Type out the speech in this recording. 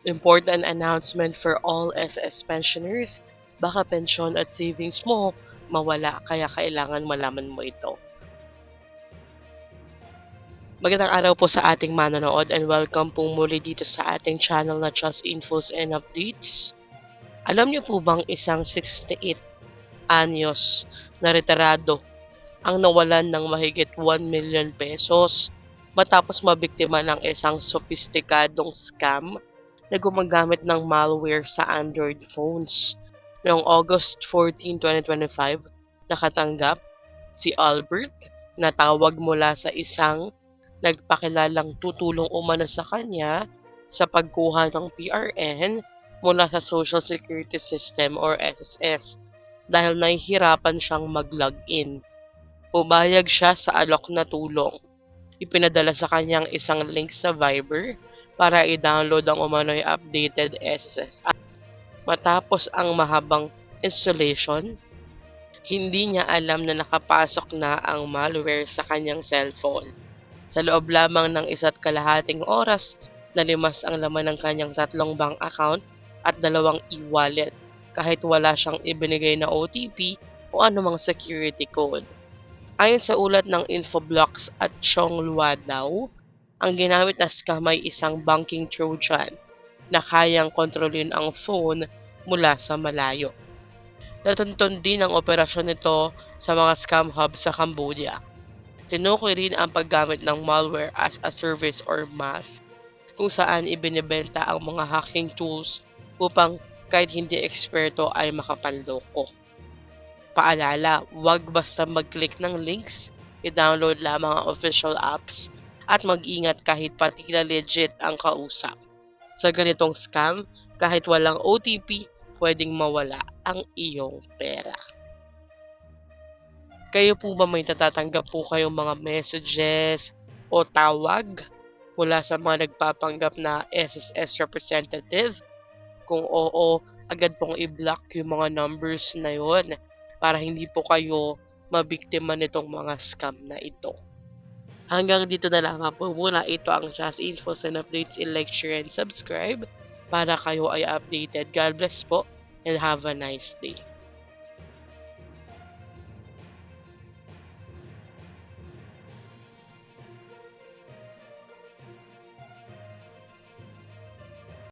Important announcement for all SS pensioners, baka pensyon at savings mo mawala kaya kailangan malaman mo ito. Magandang araw po sa ating manonood and welcome po muli dito sa ating channel na Just Infos and Updates. Alam niyo po bang isang 68 anyos na retirado ang nawalan ng mahigit 1 million pesos matapos mabiktima ng isang sopistikadong scam na gumagamit ng malware sa Android phones. Noong August 14, 2025, nakatanggap si Albert na tawag mula sa isang nagpakilalang tutulong umano sa kanya sa pagkuha ng PRN mula sa Social Security System or SSS dahil nahihirapan siyang mag-login. Pumayag siya sa alok na tulong. Ipinadala sa kanyang isang link sa Viber para i-download ang umano'y updated SSS app. Matapos ang mahabang installation, hindi niya alam na nakapasok na ang malware sa kanyang cellphone. Sa loob lamang ng 1.5 oras, nalimas ang laman ng kanyang 3 bank account at 2 e-wallet kahit wala siyang ibinigay na OTP o anumang security code. Ayon sa ulat ng Infoblox at Chonghua daw, ang ginamit na scam ay isang banking Trojan na kayang kontrolin ang phone mula sa malayo. Natuntun din ang operasyon nito sa mga scam hub sa Cambodia. Tinukoy rin ang paggamit ng malware as a service or MaaS kung saan ibinebenta ang mga hacking tools upang kahit hindi eksperto ay makapanloko. Paalala, huwag basta mag-click ng links, i-download lamang ang official apps at mag-ingat kahit pati na legit ang kausap. Sa ganitong scam, kahit walang OTP, pwedeng mawala ang iyong pera. Kayo po ba may natatanggap po kayong mga messages o tawag mula sa mga nagpapanggap na SSS representative? Kung oo, agad pong i-block yung mga numbers na yon para hindi po kayo mabiktima nitong mga scam na ito. Hanggang dito na lamang po muna. Ito ang Just Infos and Updates. I-like, share, and subscribe para kayo ay updated. God bless po and have a nice day.